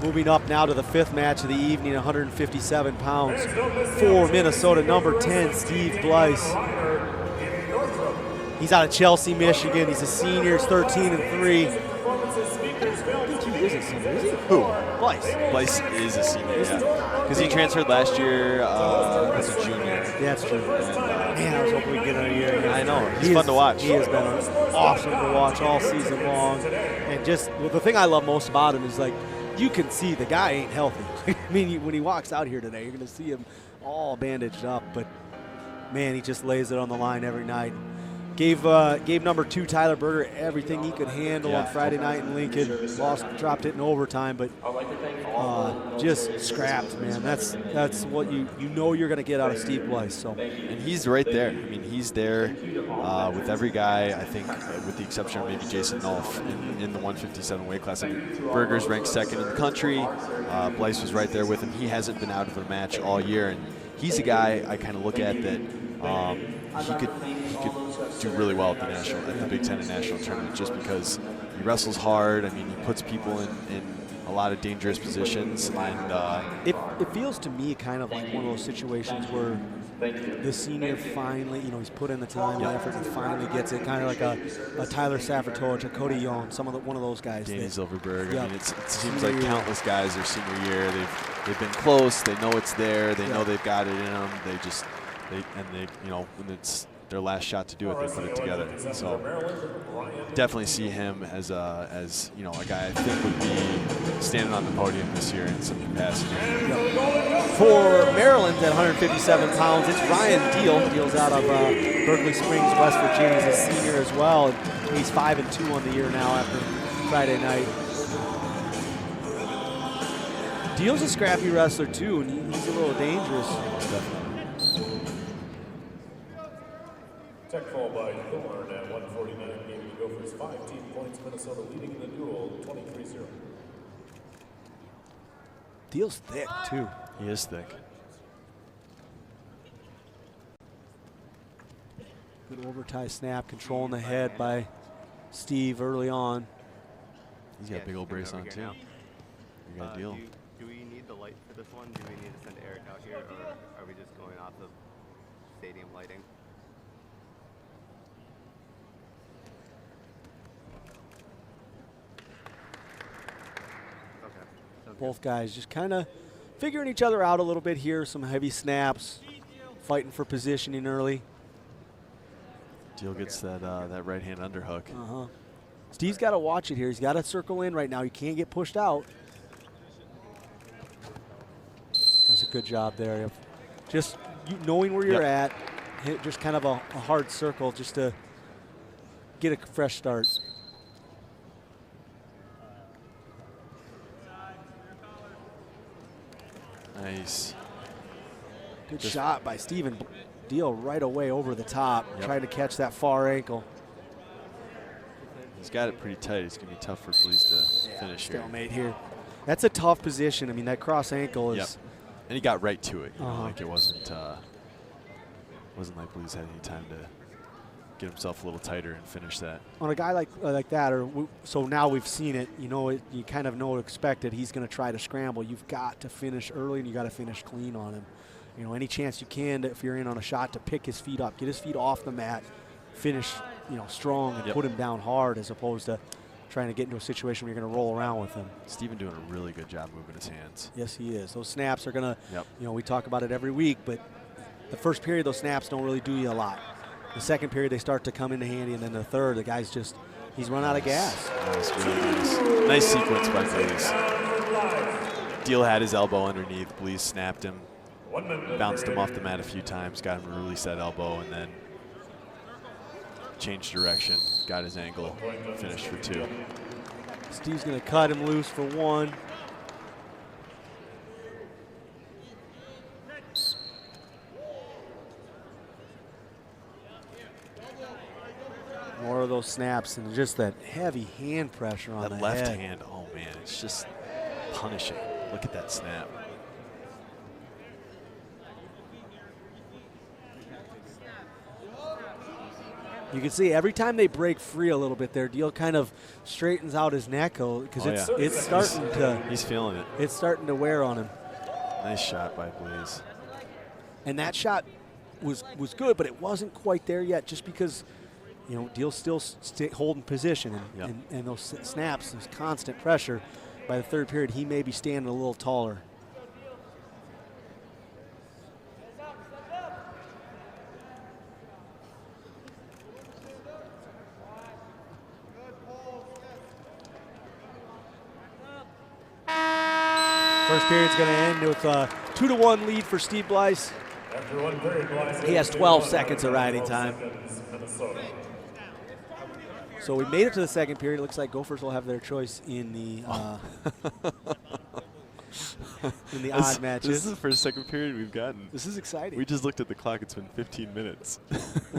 Moving up now to the 5th match of the evening, 157 pounds. For Minnesota, number 10, Steve Bleise. He's out of Chelsea, Michigan. He's a senior. He's 13-3. I think he is a senior, is he? Who? Bleise. Bleise is a senior, yeah. Because he transferred last year as a junior. Yeah, that's true. Man, I was hoping we'd get another year. I know. He's fun to watch. He has been awesome to watch all season long. And just the thing I love most about him is, like, you can see the guy ain't healthy. I mean, when he walks out here today, you're going to see him all bandaged up. But, man, he just lays it on the line every night. Gave number 2 Tyler Berger everything he could handle on Friday night in Lincoln. Dropped it in overtime, but just scrapped, man. That's what you know you're going to get out of Steve Bleise. So, and he's right there. I mean, he's there with every guy. I think, with the exception of maybe Jason Nolf in the 157 weight class. I mean, Berger's ranked 2nd in the country. Bleise was right there with him. He hasn't been out of a match all year, and he's a guy I kind of look at that he could do really well at the Big Ten and national tournament, just because he wrestles hard. I mean, he puts people in a lot of dangerous positions, and it feels to me kind of like one of those situations where the senior finally, he's put in the time and effort and finally gets it, kind of like a Tyler Safratovich, a Cody Young, one of those guys. Danny Silverberg. I mean, it seems like countless guys their senior year, they've been close. They know it's there. They know they've got it in them. When it's their last shot to do it, they put it together. So definitely see him as a guy I think would be standing on the podium this year in some capacity. For Maryland at 157 pounds, it's Ryan Diehl. Diehl's out of Berkeley Springs, West Virginia. He's a senior as well. He's 5-2 on the year now after Friday night. Diehl's a scrappy wrestler too, and he's a little dangerous. Tech fall by Thorne at 149, giving the Gophers 5 team points. Minnesota leading in the duel 23-0. Diehl's thick too. He is thick. Good overtie snap, controlling the head by Steve early on. He's got a big old brace on too. You got Diehl. Do we need the light for this one? Do we need to send Eric out here, or are we just going off of stadium lighting? Both guys just kind of figuring each other out a little bit here. Some heavy snaps, fighting for positioning early. Diehl gets that right hand underhook. Steve's got to watch it here. He's got to circle in right now. He can't get pushed out. That's a good job there. Just knowing where you're at, hit just kind of a hard circle just to get a fresh start. Nice. Good shot by Steven Diehl right away over the top, trying to catch that far ankle. He's got it pretty tight. It's going to be tough for Bleise to finish here. Stalemate here. That's a tough position. I mean, that cross ankle is. Yep. And he got right to it. You know, like it wasn't like Bleise had any time to get himself a little tighter and finish that. On a guy like that, so now we've seen it. You kind of know what expected. He's going to try to scramble. You've got to finish early, and you got to finish clean on him. Any chance you can, if you're in on a shot, to pick his feet up, get his feet off the mat, finish, strong, and put him down hard, as opposed to trying to get into a situation where you're going to roll around with him. Steven doing a really good job moving his hands. Yes, he is. Those snaps are going to, we talk about it every week, but the first period, those snaps don't really do you a lot. The second period, they start to come into handy, and then the third, the guy's he's run out of gas. Nice, really nice. Nice sequence by Bleise. Diehl had his elbow underneath. Bleise snapped him, bounced him off the mat a few times, got him to release that elbow, and then changed direction, got his angle, finished for 2. Steve's going to cut him loose for 1. More of those snaps and just that heavy hand pressure on that left hand. Oh man, it's just punishing. Look at that snap. You can see every time they break free a little bit there, Diehl kind of straightens out his neck because it's starting to. He's feeling it. It's starting to wear on him. Nice shot by Bleise. And that shot was good, but it wasn't quite there yet, just because Diehl's still holding position and those snaps, those constant pressure. By the third period, he may be standing a little taller. First period's going to end with a 2-1 lead for Steve Bleise. After 1 period, Bleise He has 12 seconds of riding time. So we made it to the second period. It looks like Gophers will have their choice in the in the odd matches. This is the first second period we've gotten. This is exciting. We just looked at the clock. It's been 15 minutes.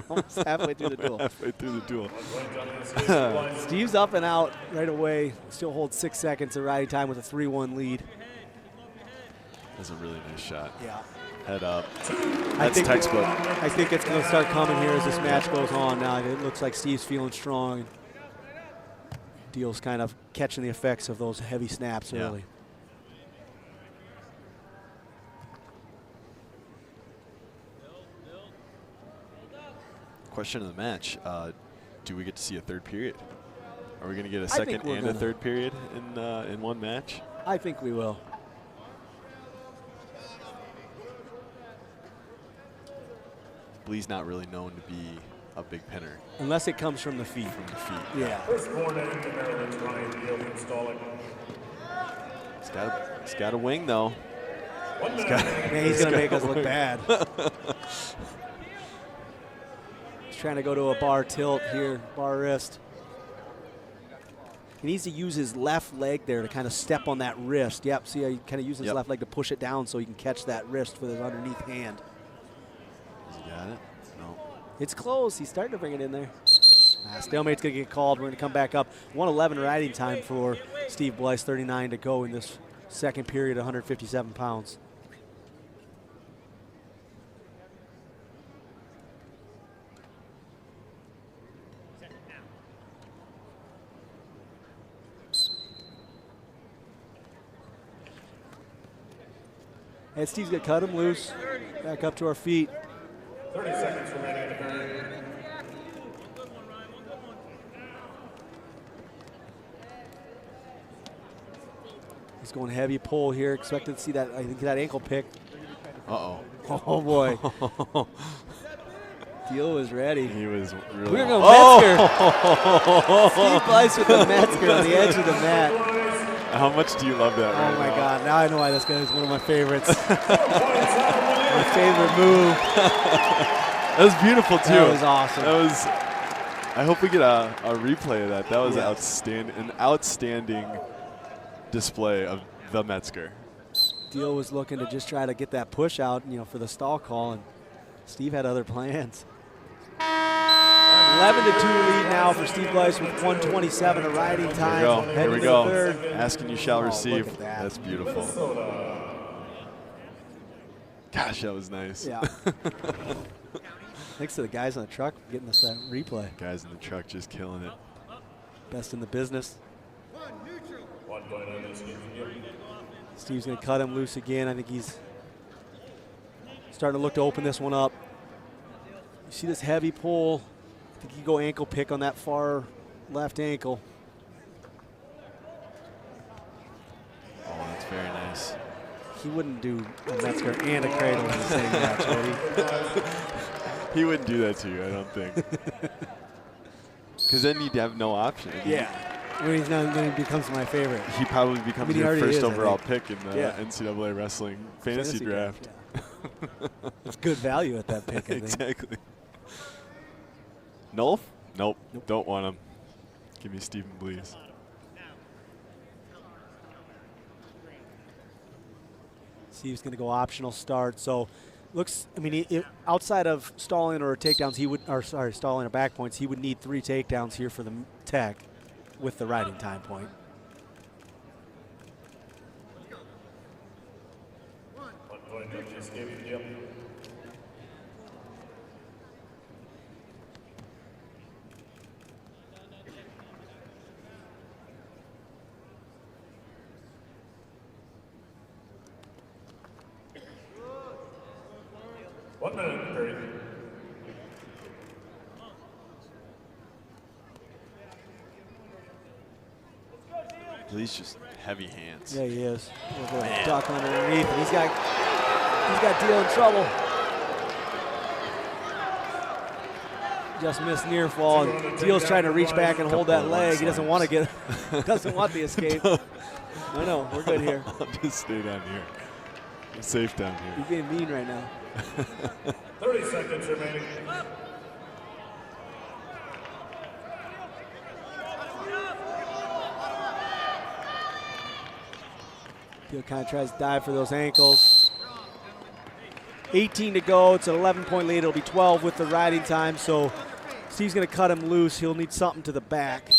Almost halfway through the duel. Halfway through the duel. Steve's up and out right away. Still holds 6 seconds of riding time with a 3-1 lead. That's a really nice shot. Yeah. Head up. I That's textbook. I think it's going to start coming here as this match goes on now. It looks like Steve's feeling strong. Diehl's kind of catching the effects of those heavy snaps early. Question of the match, do we get to see a third period? Are we going to get a second and a third period in one match? I think we will. Bleise not really known to be a big pinner. Unless it comes from the feet. From the feet. Yeah. Firstborn to Maryland's Ryan Diehl installing. He's got a wing, though. He's going to make us look bad. He's trying to go to a bar tilt here, bar wrist. He needs to use his left leg there to kind of step on that wrist. Yep, see how he kind of uses his left leg to push it down so he can catch that wrist with his underneath hand. Got it? No. It's close. He's starting to bring it in there. Stalemate's going to get called. We're going to come back up. 1:11 riding time for Steve Bleise, 39 to go in this second period, 157 pounds. And Steve's going to cut him loose. Back up to our feet. 30 seconds remaining in the period. He's going heavy pull here. Expected to see that, I think, that ankle pick. Uh-oh. Oh, boy. Diehl was ready. He was really. We're going Metzger. Steve Bleise with the Metzger on the edge of the mat. How much do you love that right Oh, my now? God. Now I know why this guy is one of my favorites. My favorite move. That was beautiful, too. That was awesome. That was. I hope we get a replay of that. That was an outstanding display of the Metzger. Diehl was looking to just try to get that push out, for the stall call, and Steve had other plans. 11-2 lead now for Steve Bleise with 1:27 of riding time. Here we go. Ask and you shall receive. Look at that. That's beautiful. Gosh, that was nice. Yeah. Thanks to the guys on the truck for getting us that replay. Guys in the truck just killing it. Best in the business. 1 point on this game. Steve's going to cut him loose again. I think he's starting to look to open this one up. You see this heavy pull. I think you go ankle pick on that far left ankle. Oh, that's very nice. He wouldn't do a Metzger and a cradle in the same match, would he? He wouldn't do that to you, I don't think. Because then you'd have no option. Yeah. When he becomes my favorite. He probably becomes he your already first is, I overall think. pick in the NCAA wrestling fantasy draft. Yeah. It's good value at that pick, I think. Exactly. Nolf? Nope. Don't want him. Give me Stephen Bleise. Steve's going to go optional start. So, outside of stalling or takedowns, stalling or back points, he would need 3 takedowns here for the tech with the riding time point. 1 point on this game. Yep. 1 minute, period. He's just heavy hands. Yeah, he is. A little bit of a duck underneath. He's got Diehl in trouble. Just missed near fall. And Diehl's trying to reach back and hold that leg. He doesn't want to get, doesn't want the escape. No, we're good here. I'll just stay down here. I'm safe down here. You're being mean right now. 30 seconds remaining. Diehl kind of tries to dive for those ankles. 18 to go. It's an 11-point lead. It'll be 12 with the riding time. So Steve's going to cut him loose. He'll need something to the back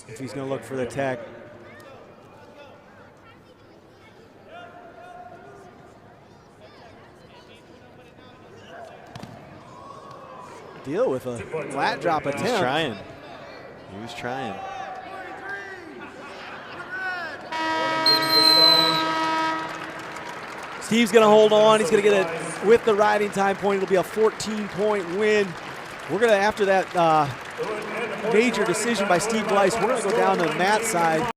if he's going to look for the tag. Diehl with a flat drop attempt. He was trying. He was trying. Steve's going to hold on. He's going to get it with the riding time point. It'll be a 14-point win. We're going to, after that major decision by Steve Bleise, we're going to go down to Matt's side.